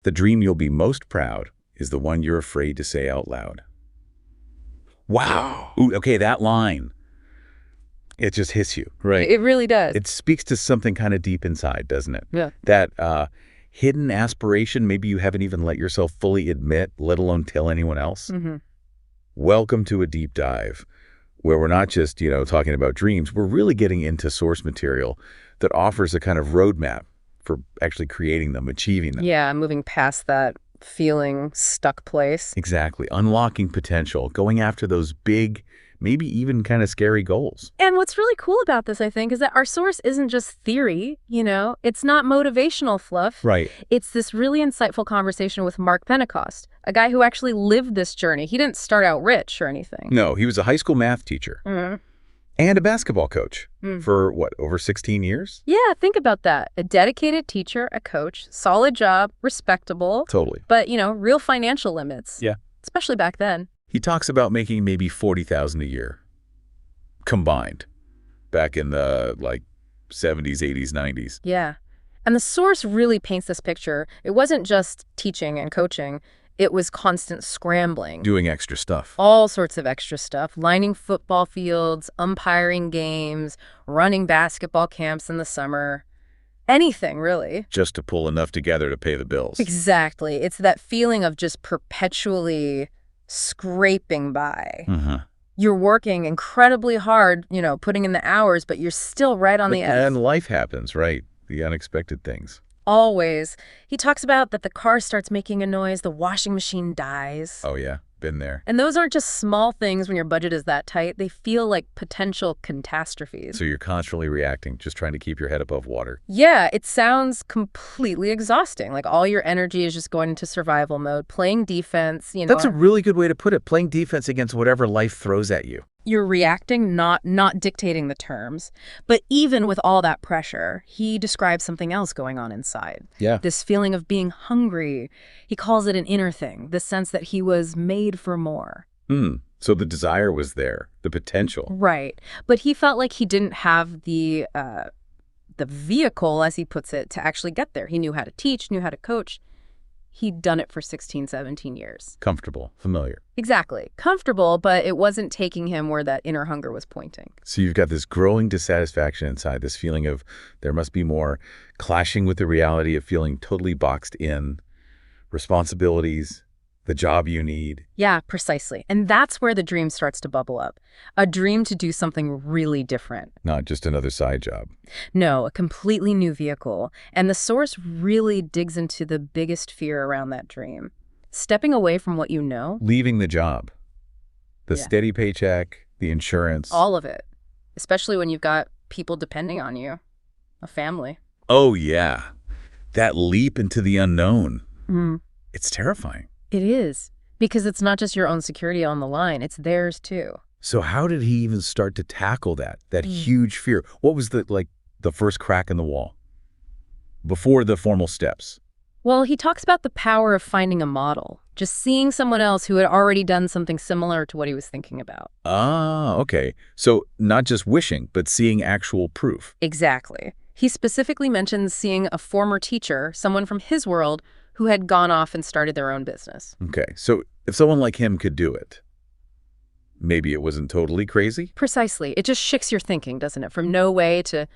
The dream you'll be most proud is the one you're afraid to say out loud. Wow. Ooh, okay, that line. It just hits you, right? It really does. It speaks to something kind of deep inside, doesn't it? Yeah. That hidden aspiration maybe you haven't even let yourself fully admit, let alone tell anyone else. Mm-hmm. Welcome to a deep dive, where we're not just, talking about dreams. We're really getting into source material that offers a kind of roadmap for actually creating them, achieving them. Yeah, moving past that feeling stuck place. Exactly. Unlocking potential, going after those big, maybe even kind of scary goals. And what's really cool about this, I think, is that our source isn't just theory, It's not motivational fluff. Right. It's this really insightful conversation with Mark Pentecost, a guy who actually lived this journey. He didn't start out rich or anything. No, he was a high school math teacher. Mm-hmm. And a basketball coach for, over 16 years? Yeah, think about that. A dedicated teacher, a coach, solid job, respectable. Totally. But, real financial limits. Yeah. Especially back then. He talks about making maybe $40,000 a year combined back in the, 70s, 80s, 90s. Yeah. And the source really paints this picture. It wasn't just teaching and coaching. It was constant scrambling. Doing extra stuff. All sorts of extra stuff. Lining football fields, umpiring games, running basketball camps in the summer. Anything, really. Just to pull enough together to pay the bills. Exactly. It's that feeling of just perpetually scraping by. Uh-huh. You're working incredibly hard, putting in the hours, but you're still right on the edge. And life happens, right? The unexpected things. Always. He talks about that the car starts making a noise, the washing machine dies. Oh, yeah. Been there. And those aren't just small things when your budget is that tight. They feel like potential catastrophes. So you're constantly reacting, just trying to keep your head above water. Yeah, it sounds completely exhausting. Like all your energy is just going into survival mode, playing defense, That's a really good way to put it. Playing defense against whatever life throws at you. You're reacting, not dictating the terms. But even with all that pressure, he describes something else going on inside. Yeah. This feeling of being hungry. He calls it an inner thing, the sense that he was made for more. So the desire was there, the potential. Right. But he felt like he didn't have the vehicle, as he puts it, to actually get there. He knew how to teach, knew how to coach. He'd done it for 16, 17 years. Comfortable, familiar. Exactly. Comfortable, but it wasn't taking him where that inner hunger was pointing. So you've got this growing dissatisfaction inside, this feeling of there must be more, clashing with the reality of feeling totally boxed in, responsibilities, the job you need. Yeah, precisely. And that's where the dream starts to bubble up. A dream to do something really different. Not just another side job. No, a completely new vehicle. And the source really digs into the biggest fear around that dream. Stepping away from what you know. Leaving the job. The steady paycheck, the insurance. All of it. Especially when you've got people depending on you. A family. Oh, yeah. That leap into the unknown. Mm. It's terrifying. It is. Because it's not just your own security on the line. It's theirs, too. So how did he even start to tackle that huge fear? What was the first crack in the wall before the formal steps? Well, he talks about the power of finding a model, just seeing someone else who had already done something similar to what he was thinking about. Ah, okay. So not just wishing, but seeing actual proof. Exactly. He specifically mentions seeing a former teacher, someone from his world, who had gone off and started their own business. Okay, so if someone like him could do it, maybe it wasn't totally crazy? Precisely. It just shifts your thinking, doesn't it? From no way to,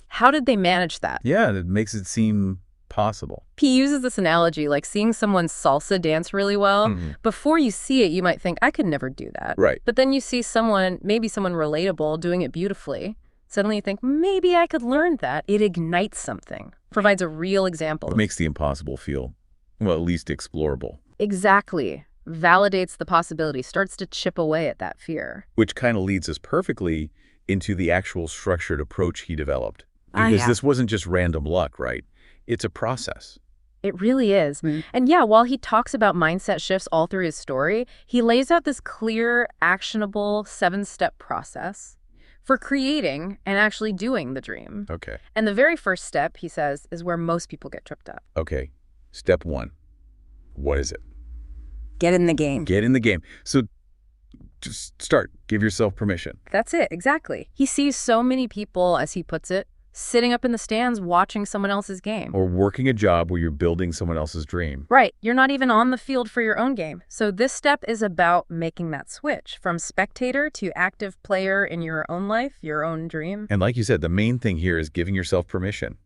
how did they manage that? Yeah, it makes it seem possible. He uses this analogy like seeing someone salsa dance really well. Before you see it, you might think, I could never do that. Right. But then you see someone, maybe someone relatable, doing it beautifully. Suddenly you think, maybe I could learn that. It ignites something, provides a real example. It makes the impossible feel, well, at least explorable. Exactly. Validates the possibility, starts to chip away at that fear. Which kind of leads us perfectly into the actual structured approach he developed. Because this wasn't just random luck, right? It's a process. It really is. And yeah, while he talks about mindset shifts all through his story, he lays out this clear, actionable 7-step process for creating and actually doing the dream. Okay. And the very first step, he says, is where most people get tripped up. Okay. Step 1. What is it? Get in the game. Get in the game. So just start. Give yourself permission. That's it, exactly. He sees so many people, as he puts it, sitting up in the stands watching someone else's game. Or working a job where you're building someone else's dream. Right. You're not even on the field for your own game. So this step is about making that switch from spectator to active player in your own life, your own dream. And like you said, the main thing here is giving yourself permission,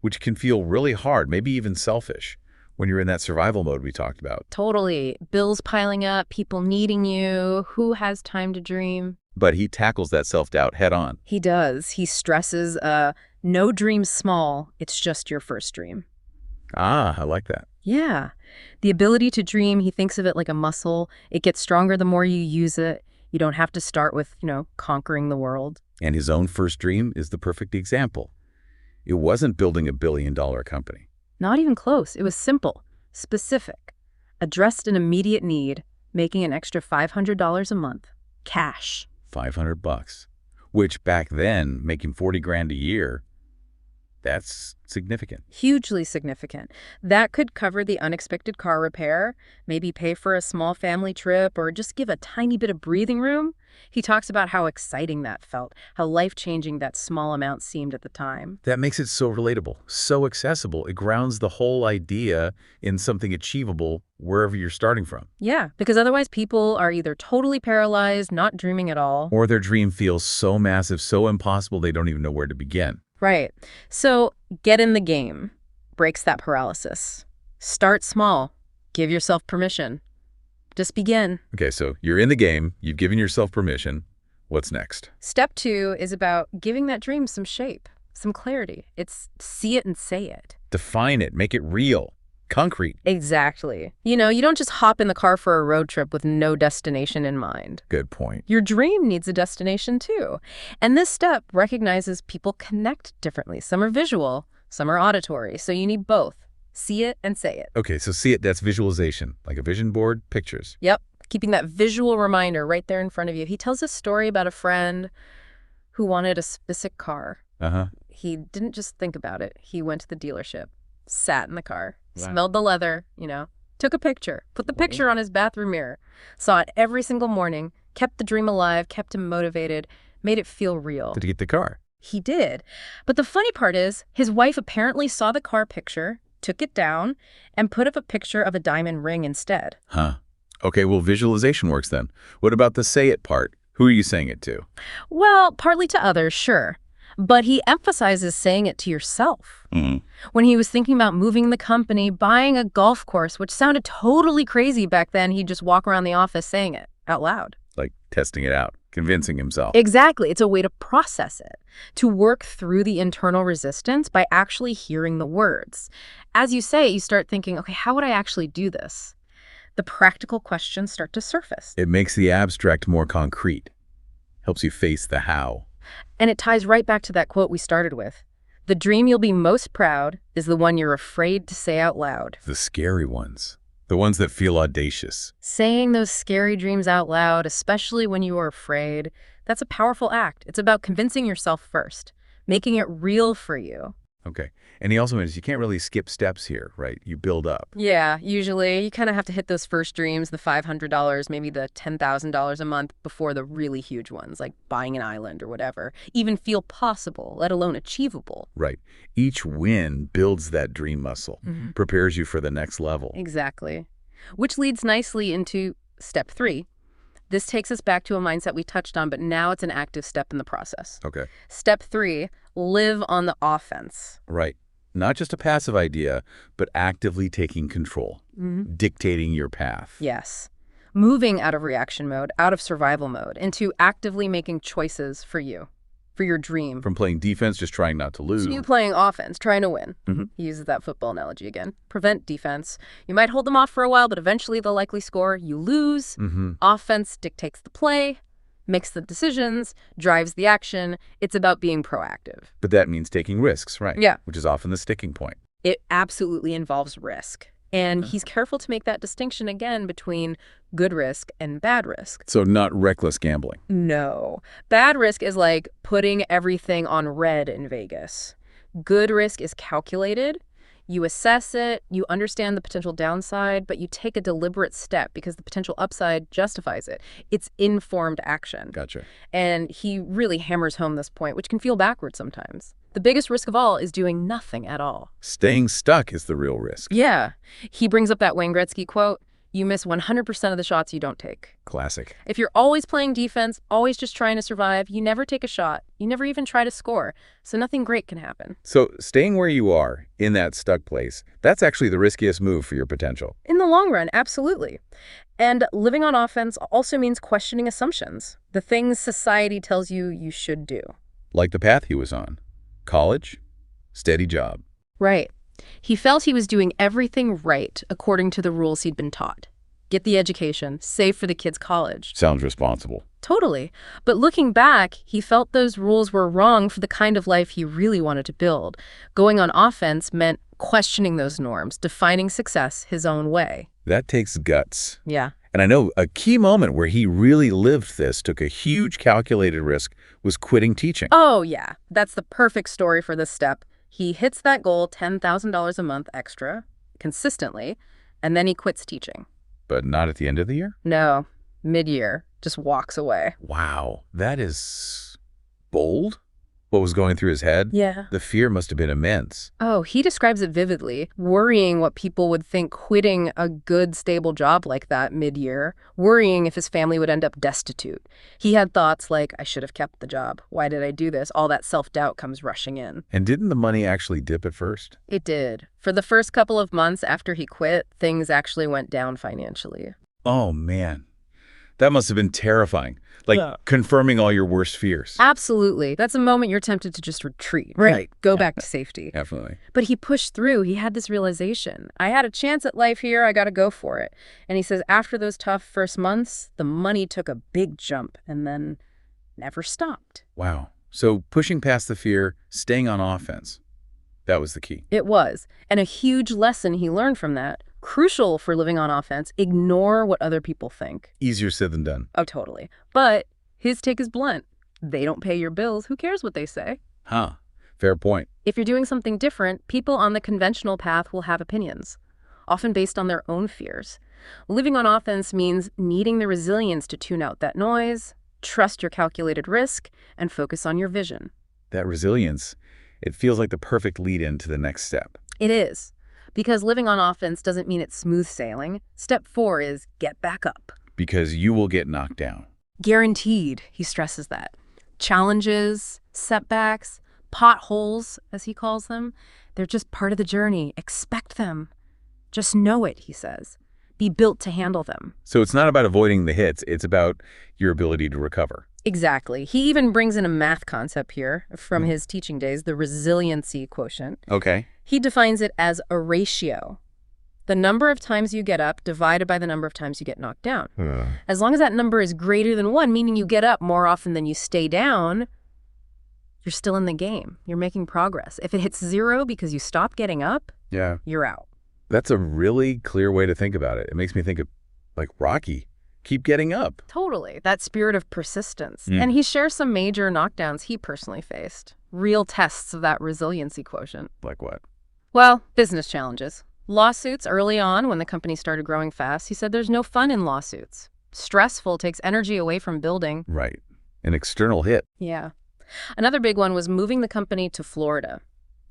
which can feel really hard, maybe even selfish, when you're in that survival mode we talked about. Totally. Bills piling up, people needing you. Who has time to dream? But he tackles that self-doubt head on. He does. He stresses, no dream's small. It's just your first dream. Ah, I like that. Yeah. The ability to dream, he thinks of it like a muscle. It gets stronger the more you use it. You don't have to start with, conquering the world. And his own first dream is the perfect example. It wasn't building a billion-dollar company. Not even close. It was simple, specific, addressed an immediate need, making an extra $500 a month. Cash. $500, which back then, making 40 grand a year, that's significant. Hugely significant. That could cover the unexpected car repair, maybe pay for a small family trip, or just give a tiny bit of breathing room. He talks about how exciting that felt, how life-changing that small amount seemed at the time. That makes it so relatable, so accessible. It grounds the whole idea in something achievable wherever you're starting from. Yeah, because otherwise people are either totally paralyzed, not dreaming at all. Or their dream feels so massive, so impossible, they don't even know where to begin. Right. So get in the game. Breaks that paralysis. Start small. Give yourself permission. Just begin. Okay, so you're in the game. You've given yourself permission. What's next? Step 2 is about giving that dream some shape, some clarity. It's see it and say it. Define it. Make it real. Concrete. Exactly. You don't just hop in the car for a road trip with no destination in mind. Good point. Your dream needs a destination too. And this step recognizes people connect differently. Some are visual, some are auditory. So you need both. See it and say it. Okay, so see it, that's visualization, like a vision board, pictures. Yep. Keeping that visual reminder right there in front of you. He tells a story about a friend who wanted a specific car. He didn't just think about it. He went to the dealership, sat in the car, smelled the leather, took a picture, put the picture on his bathroom mirror, saw it every single morning, kept the dream alive, kept him motivated, made it feel real. Did he get the car? He did. But the funny part is, his wife apparently saw the car picture, took it down, and put up a picture of a diamond ring instead. Huh. Okay, well, visualization works then. What about the say it part? Who are you saying it to? Well, partly to others, sure. But he emphasizes saying it to yourself. When he was thinking about moving the company, buying a golf course, which sounded totally crazy back then, he'd just walk around the office saying it out loud. Like testing it out, convincing himself. Exactly. It's a way to process it, to work through the internal resistance by actually hearing the words. As you say, you start thinking, okay, how would I actually do this? The practical questions start to surface. It makes the abstract more concrete. Helps you face the how. And it ties right back to that quote we started with. The dream you'll be most proud is the one you're afraid to say out loud. The scary ones. The ones that feel audacious. Saying those scary dreams out loud, especially when you are afraid, that's a powerful act. It's about convincing yourself first, making it real for you. Okay. And he also mentions you can't really skip steps here, right? You build up. Yeah, usually you kind of have to hit those first dreams, the $500, maybe the $10,000 a month before the really huge ones, like buying an island or whatever, even feel possible, let alone achievable. Right. Each win builds that dream muscle, prepares you for the next level. Exactly. Which leads nicely into step 3. This takes us back to a mindset we touched on, but now it's an active step in the process. Okay. Step 3, live on the offense. Right. Not just a passive idea, but actively taking control, dictating your path. Yes. Moving out of reaction mode, out of survival mode, into actively making choices for you, for your dream. From playing defense, just trying not to lose. So you playing offense, trying to win. He uses that football analogy again. Prevent defense. You might hold them off for a while, but eventually they'll likely score. You lose. Offense dictates the play, makes the decisions, drives the action. It's about being proactive. But that means taking risks, right? Yeah. Which is often the sticking point. It absolutely involves risk. And he's careful to make that distinction again between good risk and bad risk. So not reckless gambling. No. Bad risk is like putting everything on red in Vegas. Good risk is calculated. You assess it, you understand the potential downside, but you take a deliberate step because the potential upside justifies it. It's informed action. Gotcha. And he really hammers home this point, which can feel backwards sometimes. The biggest risk of all is doing nothing at all. Staying stuck is the real risk. Yeah. He brings up that Wayne Gretzky quote, "You miss 100% of the shots you don't take." Classic. If you're always playing defense, always just trying to survive, you never take a shot. You never even try to score. So nothing great can happen. So staying where you are in that stuck place, that's actually the riskiest move for your potential. In the long run, absolutely. And living on offense also means questioning assumptions, the things society tells you you should do. Like the path he was on. College, steady job. Right. He felt he was doing everything right according to the rules he'd been taught. Get the education, save for the kids' college. Sounds responsible. Totally. But looking back, he felt those rules were wrong for the kind of life he really wanted to build. Going on offense meant questioning those norms, defining success his own way. That takes guts. Yeah. And I know a key moment where he really lived this, took a huge calculated risk, was quitting teaching. Oh, yeah. That's the perfect story for this step. He hits that goal, $10,000 a month extra, consistently, and then he quits teaching. But not at the end of the year? No, mid-year, just walks away. Wow, that is bold. What was going through his head? Yeah. The fear must have been immense. Oh, he describes it vividly, worrying what people would think quitting a good, stable job like that mid-year, worrying if his family would end up destitute. He had thoughts like, I should have kept the job. Why did I do this? All that self-doubt comes rushing in. And didn't the money actually dip at first? It did. For the first couple of months after he quit, things actually went down financially. Oh, man. That must have been terrifying. Like confirming all your worst fears. Absolutely. That's a moment you're tempted to just retreat, right? Go back to safety. Definitely. But he pushed through. He had this realization. I had a chance at life here. I got to go for it. And he says after those tough first months, the money took a big jump and then never stopped. Wow. So pushing past the fear, staying on offense. That was the key. It was. And a huge lesson he learned from that. Crucial for living on offense, ignore what other people think. Easier said than done. Oh, totally. But his take is blunt. They don't pay your bills. Who cares what they say? Huh. Fair point. If you're doing something different, people on the conventional path will have opinions, often based on their own fears. Living on offense means needing the resilience to tune out that noise, trust your calculated risk, and focus on your vision. That resilience, it feels like the perfect lead-in to the next step. It is. Because living on offense doesn't mean it's smooth sailing. Step 4 is get back up. Because you will get knocked down. Guaranteed, he stresses that. Challenges, setbacks, potholes, as he calls them, they're just part of the journey. Expect them. Just know it, he says. Be built to handle them. So it's not about avoiding the hits, it's about your ability to recover. Exactly. He even brings in a math concept here from his teaching days, the resiliency quotient. Okay. He defines it as a ratio. The number of times you get up divided by the number of times you get knocked down. As long as that number is greater than 1, meaning you get up more often than you stay down, you're still in the game. You're making progress. If it hits 0 because you stop getting up, you're out. That's a really clear way to think about it. It makes me think of, like, Rocky. Keep getting up. Totally. That spirit of persistence. And he shares some major knockdowns he personally faced. Real tests of that resiliency quotient. Like what? Well, business challenges. Lawsuits early on when the company started growing fast. He said there's no fun in lawsuits. Stressful, takes energy away from building. Right. An external hit. Yeah. Another big one was moving the company to Florida.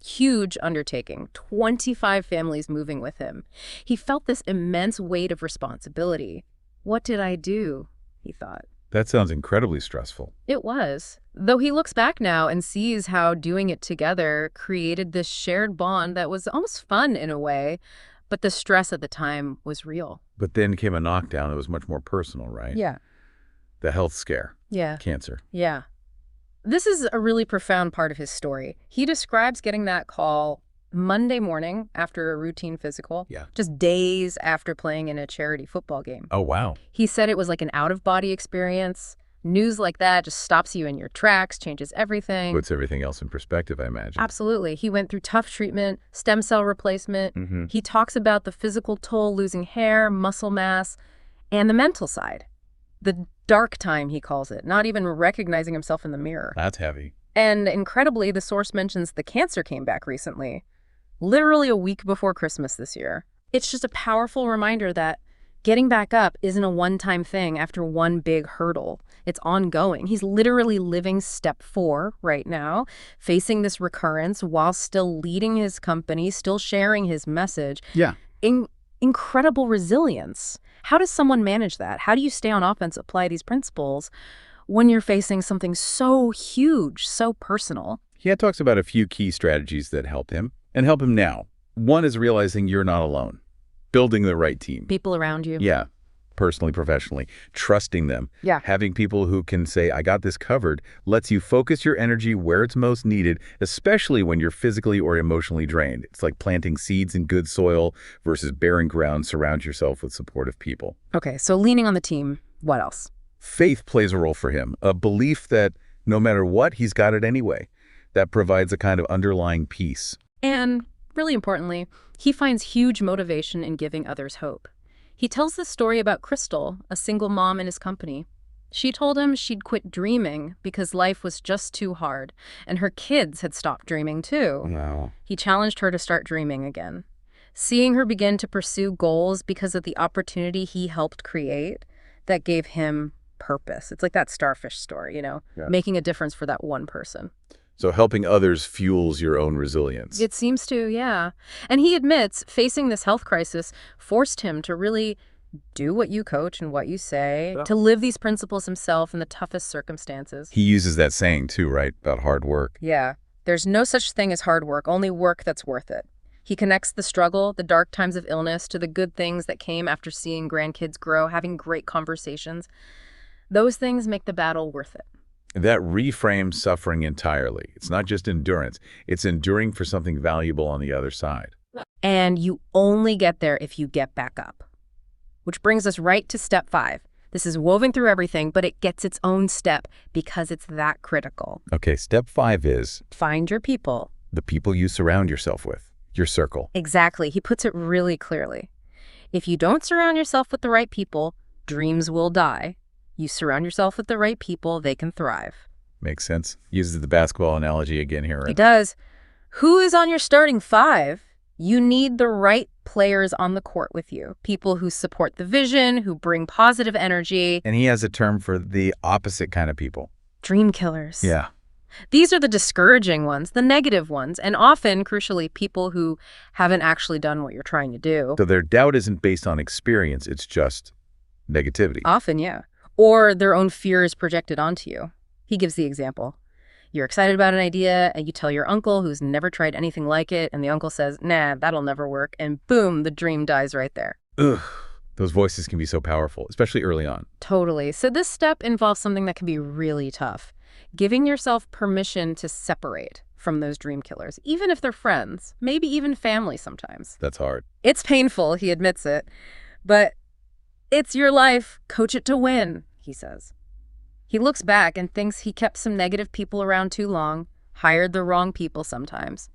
Huge undertaking, 25 families moving with him. He felt this immense weight of responsibility. What did I do? He thought. That sounds incredibly stressful. It was. Though he looks back now and sees how doing it together created this shared bond that was almost fun in a way, but the stress at the time was real. But then came a knockdown that was much more personal, right? Yeah. The health scare. Yeah. Cancer. Yeah. This is a really profound part of his story. He describes getting that call Monday morning after a routine physical, just days after playing in a charity football game. Oh, wow. He said it was like an out-of-body experience. News like that just stops you in your tracks, changes everything. Puts everything else in perspective, I imagine. Absolutely. He went through tough treatment, stem cell replacement. He talks about the physical toll, losing hair, muscle mass, and the mental side. The dark time, he calls it, not even recognizing himself in the mirror. That's heavy. And incredibly, the source mentions the cancer came back recently, literally a week before Christmas this year. It's just a powerful reminder that Getting back up isn't a one-time thing after one big hurdle. It's ongoing. He's literally living step 4 right now, facing this recurrence while still leading his company, still sharing his message. Yeah. Incredible resilience. How does someone manage that? How do you stay on offense, apply these principles when you're facing something so huge, so personal? He talks about a few key strategies that help him and help him now. One is realizing you're not alone. Building the right team. People around you. Yeah. Personally, professionally. Trusting them. Yeah. Having people who can say, I got this covered, lets you focus your energy where it's most needed, especially when you're physically or emotionally drained. It's like planting seeds in good soil versus barren ground. Surround yourself with supportive people. Okay, so leaning on the team, what else? Faith plays a role for him. A belief that no matter what, he's got it anyway. That provides a kind of underlying peace. And really importantly, he finds huge motivation in giving others hope. He tells this story about Crystal, a single mom in his company. She told him she'd quit dreaming because life was just too hard, and her kids had stopped dreaming too. Wow. He challenged her to start dreaming again. Seeing her begin to pursue goals because of the opportunity he helped create, that gave him purpose. It's like that starfish story, Yeah. making a difference for that one person. So helping others fuels your own resilience. It seems to, yeah. And he admits facing this health crisis forced him to really do what you coach and what you say, to live these principles himself in the toughest circumstances. He uses that saying too, right? About hard work. Yeah. There's no such thing as hard work, only work that's worth it. He connects the struggle, the dark times of illness, to the good things that came after seeing grandkids grow, having great conversations. Those things make the battle worth it. That reframes suffering entirely. It's not just endurance. It's enduring for something valuable on the other side. And you only get there if you get back up. Which brings us right to step 5. This is woven through everything, but it gets its own step because it's that critical. Okay, step 5 is Find your people. the people you surround yourself with, your circle. Exactly. He puts it really clearly. If you don't surround yourself with the right people, dreams will die. You surround yourself with the right people, they can thrive. Makes sense. Uses the basketball analogy again here, right? It does. Who is on your starting 5? You need the right players on the court with you. People who support the vision, who bring positive energy. And he has a term for the opposite kind of people. Dream killers. Yeah. These are the discouraging ones, the negative ones, and often, crucially, people who haven't actually done what you're trying to do. So their doubt isn't based on experience. It's just negativity. Often, yeah. Or their own fear is projected onto you. He gives the example. You're excited about an idea, and you tell your uncle who's never tried anything like it, and the uncle says, nah, that'll never work, and boom, the dream dies right there. Ugh. Those voices can be so powerful, especially early on. Totally. So this step involves something that can be really tough. Giving yourself permission to separate from those dream killers, even if they're friends, maybe even family sometimes. That's hard. It's painful, he admits it, but it's your life. Coach it to win, he says. He looks back and thinks he kept some negative people around too long, hired the wrong people sometimes.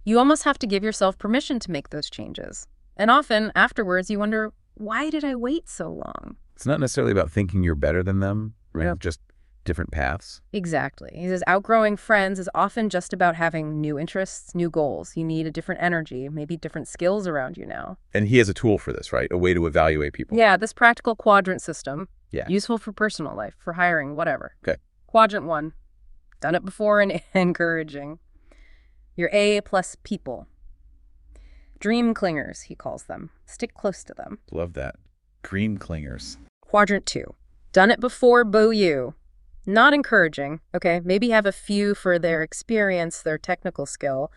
You almost have to give yourself permission to make those changes. And often, afterwards, you wonder, why did I wait so long? It's not necessarily about thinking you're better than them, right? Yep. Just different paths. Exactly. He says outgrowing friends is often just about having new interests, new goals. You need a different energy, maybe different skills around you now. And he has a tool for this, right? A way to evaluate people. Yeah, this practical quadrant system. Yeah. Useful for personal life, for hiring, whatever. Okay. Quadrant 1. Done it before and encouraging. Your A plus people. Dream clingers, he calls them. Stick close to them. Love that. Dream clingers. Quadrant 2. Done it before, boo you. Not encouraging, okay? Maybe have a few for their experience, their technical skill,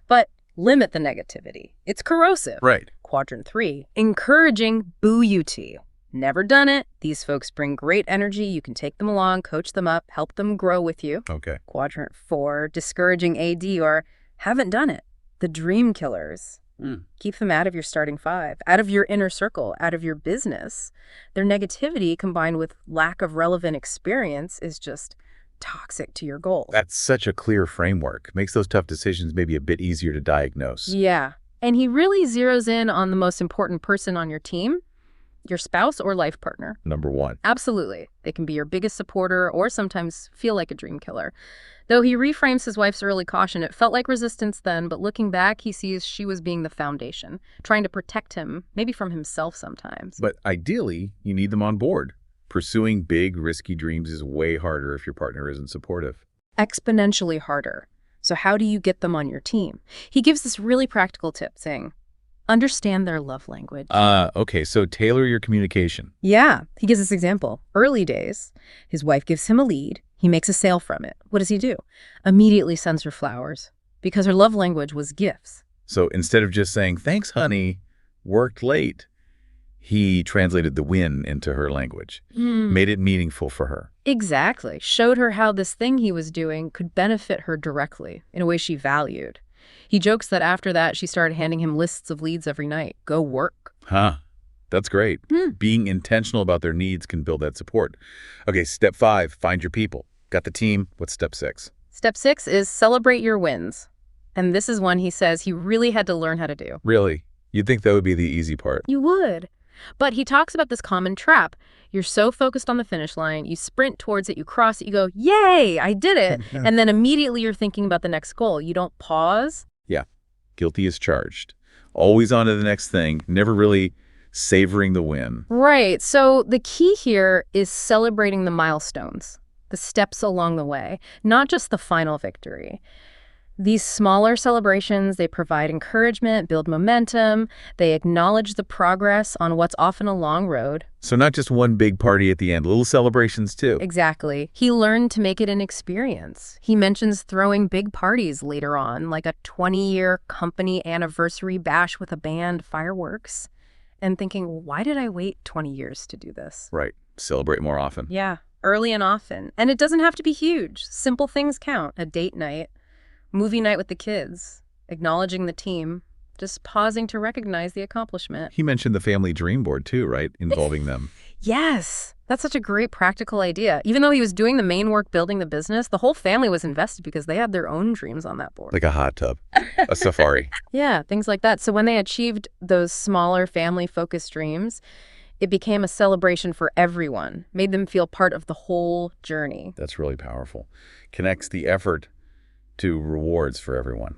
but limit the negativity. It's corrosive. Right. Quadrant 3. Encouraging, boo you to. Never done it. These folks bring great energy. You can take them along, coach them up, help them grow with you. Okay. Quadrant 4. Discouraging AD or haven't done it. The dream killers. Keep them out of your starting 5, out of your inner circle, out of your business. Their negativity combined with lack of relevant experience is just toxic to your goals. That's such a clear framework. Makes those tough decisions maybe a bit easier to diagnose. Yeah. And he really zeroes in on the most important person on your team. Your spouse or life partner. Number one. Absolutely. They can be your biggest supporter or sometimes feel like a dream killer. Though he reframes his wife's early caution, it felt like resistance then, but looking back, he sees she was being the foundation, trying to protect him, maybe from himself sometimes. But ideally, you need them on board. Pursuing big, risky dreams is way harder if your partner isn't supportive. Exponentially harder. So how do you get them on your team? He gives this really practical tip saying, understand their love language. Okay, so tailor your communication. Yeah, he gives this example. Early days, his wife gives him a lead. He makes a sale from it. What does he do? Immediately sends her flowers because her love language was gifts. So instead of just saying, thanks, honey, worked late, he translated the win into her language, made it meaningful for her. Exactly. Showed her how this thing he was doing could benefit her directly in a way she valued. He jokes that after that, she started handing him lists of leads every night. Go work. Huh. That's great. Being intentional about their needs can build that support. Okay, step 5, find your people. Got the team. What's step 6? Step 6 is celebrate your wins. And this is one he says he really had to learn how to do. Really? You'd think that would be the easy part. You would. But he talks about this common trap. You're so focused on the finish line, you sprint towards it, you cross it, you go, yay, I did it. And then immediately you're thinking about the next goal. You don't pause. Yeah, guilty as charged. Always on to the next thing, never really savoring the win. Right. So the key here is celebrating the milestones, the steps along the way, not just the final victory. These smaller celebrations, they provide encouragement, build momentum, they acknowledge the progress on what's often a long road. So not just one big party at the end, little celebrations too. Exactly. He learned to make it an experience. He mentions throwing big parties later on, like a 20-year company anniversary bash with a band, fireworks, and thinking, why did I wait 20 years to do this? Right. Celebrate more often. Yeah, early and often. And it doesn't have to be huge. Simple things count. A date night, movie night with the kids, acknowledging the team, just pausing to recognize the accomplishment. He mentioned the family dream board too, right? Involving them. Yes, that's such a great practical idea. Even though he was doing the main work building the business, the whole family was invested because they had their own dreams on that board. Like a hot tub, a safari. Yeah, things like that. So when they achieved those smaller family-focused dreams, it became a celebration for everyone, made them feel part of the whole journey. That's really powerful. Connects the effort to rewards for everyone.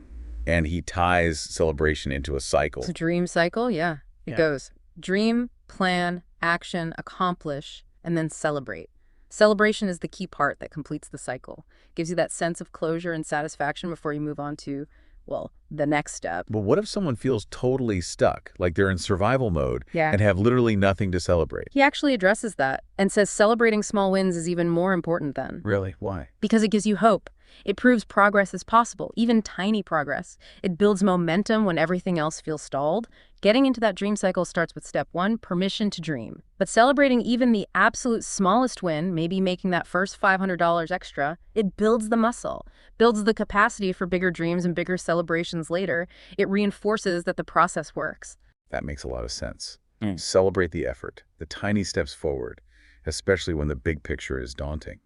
And he ties celebration into a cycle. It's a dream cycle, yeah. It goes dream, plan, action, accomplish, and then celebrate. Celebration is the key part that completes the cycle. Gives you that sense of closure and satisfaction before you move on to, well, the next step. But what if someone feels totally stuck, like they're in survival mode and have literally nothing to celebrate? He actually addresses that and says celebrating small wins is even more important then. Really? Why? Because it gives you hope. It proves progress is possible, even tiny progress. It builds momentum when everything else feels stalled. Getting into that dream cycle starts with step 1, permission to dream. But celebrating even the absolute smallest win, maybe making that first $500 extra, it builds the muscle, builds the capacity for bigger dreams and bigger celebrations later. It reinforces that the process works. That makes a lot of sense. Celebrate the effort, the tiny steps forward, especially when the big picture is daunting.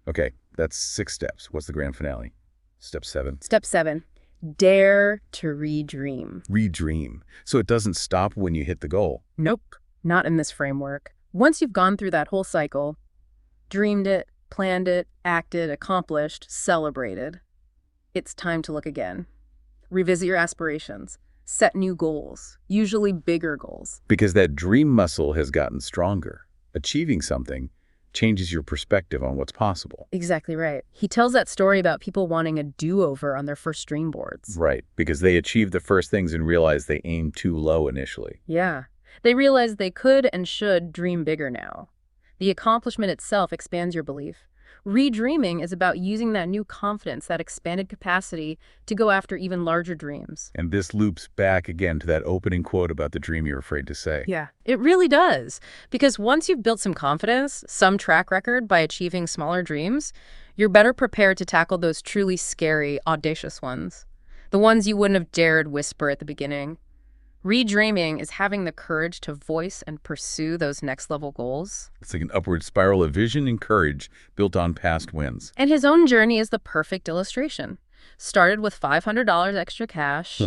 Okay, that's 6 steps. What's the grand finale? Step 7. Step 7, dare to redream. Redream. So it doesn't stop when you hit the goal. Nope, not in this framework. Once you've gone through that whole cycle, dreamed it, planned it, acted, accomplished, celebrated, it's time to look again. Revisit your aspirations. Set new goals, usually bigger goals. Because that dream muscle has gotten stronger. Achieving something changes your perspective on what's possible. Exactly right. He tells that story about people wanting a do-over on their first dream boards. Right, because they achieved the first things and realized they aimed too low initially. Yeah. They realized they could and should dream bigger now. The accomplishment itself expands your belief. Redreaming is about using that new confidence, that expanded capacity to go after even larger dreams. And this loops back again to that opening quote about the dream you're afraid to say. Yeah, it really does. Because once you've built some confidence, some track record by achieving smaller dreams, you're better prepared to tackle those truly scary, audacious ones. The ones you wouldn't have dared whisper at the beginning. Redreaming is having the courage to voice and pursue those next-level goals. It's like an upward spiral of vision and courage built on past wins. And his own journey is the perfect illustration. Started with $500 extra cash,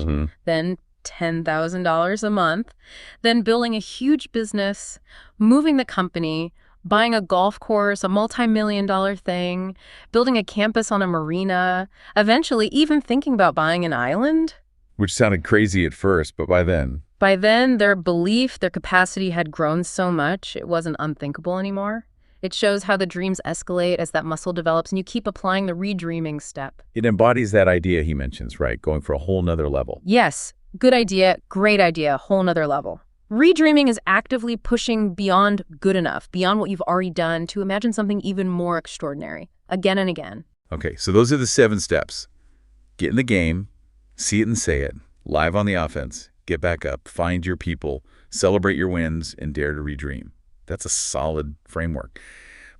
then $10,000 a month, then building a huge business, moving the company, buying a golf course, a multi-million-dollar thing, building a campus on a marina, eventually even thinking about buying an island. Which sounded crazy at first, but By then, their belief, their capacity had grown so much, it wasn't unthinkable anymore. It shows how the dreams escalate as that muscle develops, and you keep applying the redreaming step. it embodies that idea he mentions, right? Going for a whole nother level. Yes, good idea, great idea, whole nother level. Redreaming is actively pushing beyond good enough, beyond what you've already done, to imagine something even more extraordinary, again and again. Okay, so those are the 7 steps. Get in the game, see it and say it, live on the offense, get back up, find your people, celebrate your wins, and dare to redream. That's a solid framework.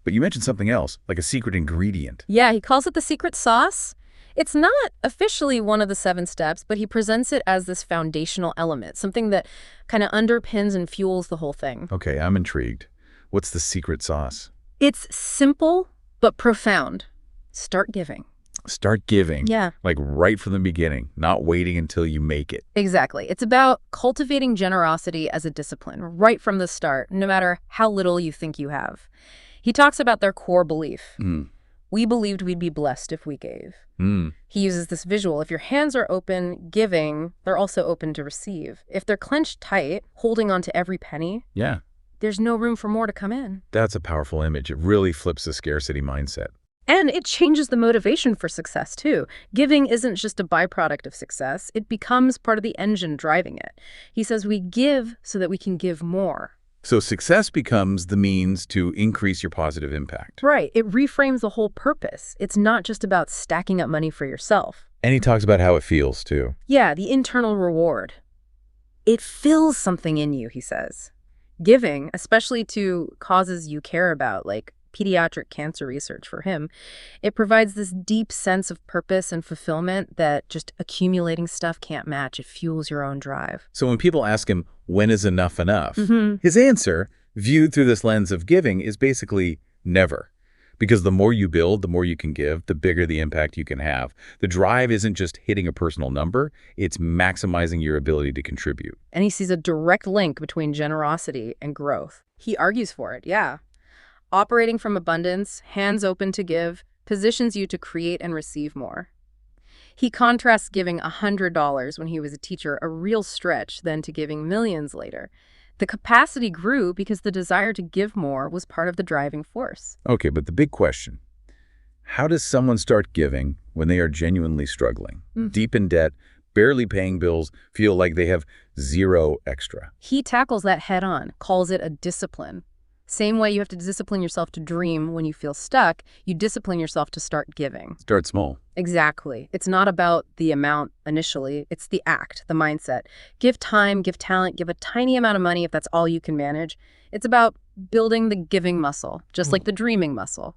But you mentioned something else, like a secret ingredient. Yeah, he calls it the secret sauce. It's not officially one of the 7 steps, but he presents it as this foundational element, something that kind of underpins and fuels the whole thing. Okay, I'm intrigued. What's the secret sauce? It's simple, but profound. Start giving. Start giving. Yeah. Like right from the beginning, not waiting until you make it. Exactly. It's about cultivating generosity as a discipline right from the start, no matter how little you think you have. He talks about their core belief. We believed we'd be blessed if we gave. He uses this visual. If your hands are open, giving, they're also open to receive. If they're clenched tight, holding on to every penny, Yeah, there's no room for more to come in. that's a powerful image. It really flips the scarcity mindset. And it changes the motivation for success, too. Giving isn't just a byproduct of success. It becomes part of the engine driving it. He says we give so that we can give more. So success becomes the means to increase your positive impact. Right. It reframes the whole purpose. It's not just about stacking up money for yourself. And he talks about how it feels, too. Yeah, the internal reward. It fills something in you, he says. Giving, especially to causes you care about, like pediatric cancer research for him, it provides this deep sense of purpose and fulfillment that just accumulating stuff can't match. It fuels your own drive. So when people ask him, when is enough enough? His answer, viewed through this lens of giving, is basically never. Because the more you build, the more you can give, the bigger the impact you can have. The drive isn't just hitting a personal number, it's maximizing your ability to contribute. And he sees a direct link between generosity and growth. He argues for it, yeah. Operating from abundance, hands open to give, positions you to create and receive more. He contrasts giving $100 when he was a teacher, a real stretch, then to giving millions later. The capacity grew because the desire to give more was part of the driving force. Okay, but the big question, how does someone start giving when they are genuinely struggling, deep in debt, barely paying bills, feel like they have zero extra? He tackles that head on, calls it a discipline. Same way you have to discipline yourself to dream when you feel stuck, you discipline yourself to start giving. Start small. Exactly. It's not about the amount initially. It's the act, the mindset. Give time, give talent, give a tiny amount of money if that's all you can manage. It's about building the giving muscle, just like the dreaming muscle.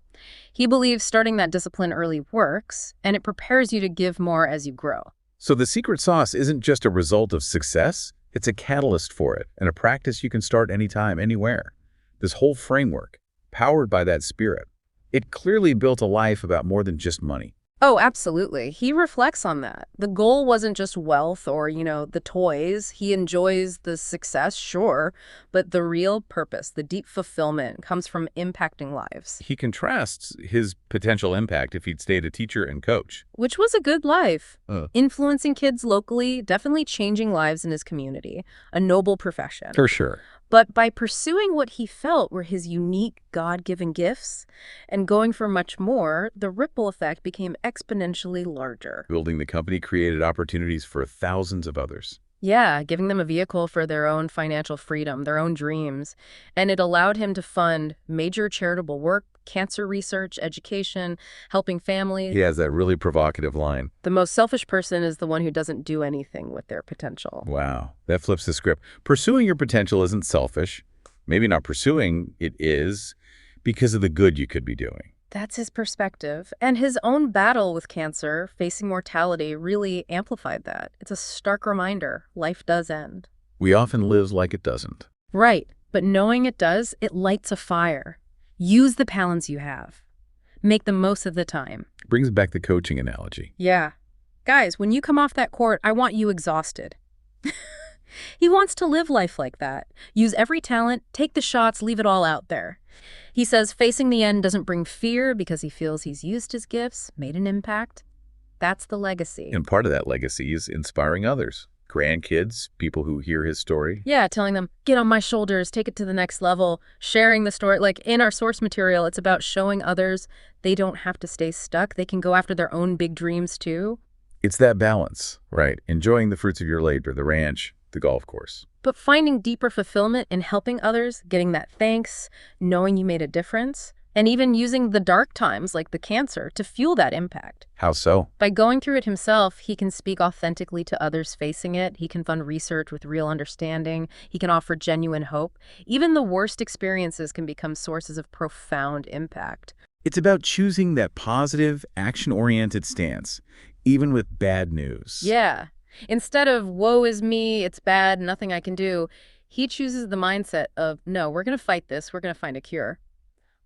He believes starting that discipline early works, and it prepares you to give more as you grow. So the secret sauce isn't just a result of success, it's a catalyst for it, and a practice you can start anytime, anywhere. This whole framework, powered by that spirit, it clearly built a life about more than just money. Oh, absolutely. He reflects on that. The goal wasn't just wealth or, the toys. He enjoys the success, sure, but the real purpose, the deep fulfillment, comes from impacting lives. He contrasts his potential impact if he'd stayed a teacher and coach. Which was a good life. Influencing kids locally, definitely changing lives in his community. A noble profession. For sure. But by pursuing what he felt were his unique God-given gifts and going for much more, the ripple effect became exponentially larger. Building the company created opportunities for thousands of others. Yeah, giving them a vehicle for their own financial freedom, their own dreams. And it allowed him to fund major charitable work, cancer research, education, helping families. He has that really provocative line. The most selfish person is the one who doesn't do anything with their potential. Wow, that flips the script. Pursuing your potential isn't selfish. Maybe not pursuing it is because of the good you could be doing. That's his perspective. And his own battle with cancer, facing mortality, really amplified that. It's a stark reminder. Life does end. We often live like it doesn't. Right. But knowing it does, it lights a fire. Use the talents you have. Make the most of the time. Brings back the coaching analogy. Yeah. Guys, when you come off that court, I want you exhausted. He wants to live life like that. Use every talent, take the shots, leave it all out there. He says facing the end doesn't bring fear because he feels he's used his gifts, made an impact. That's the legacy. And part of that legacy is inspiring others. Grandkids, people who hear his story. Yeah, telling them, get on my shoulders, take it to the next level, sharing the story. Like in our source material, it's about showing others they don't have to stay stuck. They can go after their own big dreams too. It's that balance, right? Enjoying the fruits of your labor, the ranch, the golf course. But finding deeper fulfillment in helping others, getting that thanks, knowing you made a difference, and even using the dark times like the cancer to fuel that impact. How so? By going through it himself, he can speak authentically to others facing it. He can fund research with real understanding. He can offer genuine hope. Even the worst experiences can become sources of profound impact. It's about choosing that positive, action-oriented stance, even with bad news. Yeah. Instead of, woe is me, it's bad, nothing I can do, he chooses the mindset of, no, we're going to fight this, we're going to find a cure.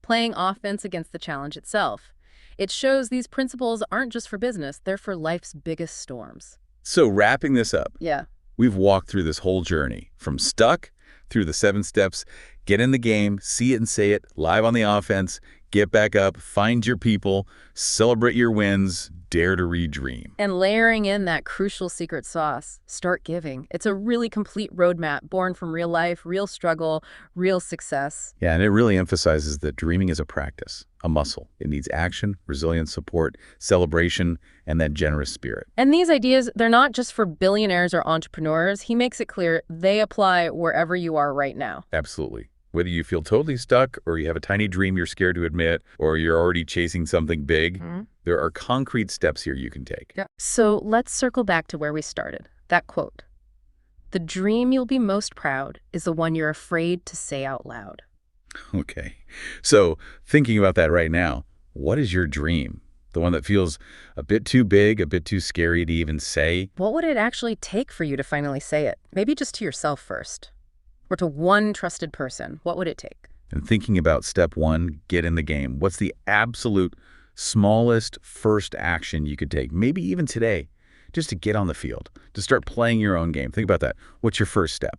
Playing offense against the challenge itself. It shows these principles aren't just for business, they're for life's biggest storms. So wrapping this up, Yeah. we've walked through this whole journey, from stuck through the 7 steps, get in the game, see it and say it, live on the offense, get back up, find your people, celebrate your wins, dare to redream. And layering in that crucial secret sauce, start giving. It's a really complete roadmap born from real life, real struggle, real success. Yeah, and it really emphasizes that dreaming is a practice, a muscle. It needs action, resilience, support, celebration, and that generous spirit. And these ideas, they're not just for billionaires or entrepreneurs. He makes it clear they apply wherever you are right now. Absolutely. Whether you feel totally stuck or you have a tiny dream you're scared to admit or you're already chasing something big, there are concrete steps here you can take. Yeah. So let's circle back to where we started. That quote. The dream you'll be most proud is the one you're afraid to say out loud. Okay. So thinking about that right now, what is your dream? The one that feels a bit too big, a bit too scary to even say? What would it actually take for you to finally say it? Maybe just to yourself first. Or to one trusted person. What would it take? And thinking about step 1, get in the game. What's the absolute smallest first action you could take, maybe even today, just to get on the field, to start playing your own game? Think about that. What's your first step?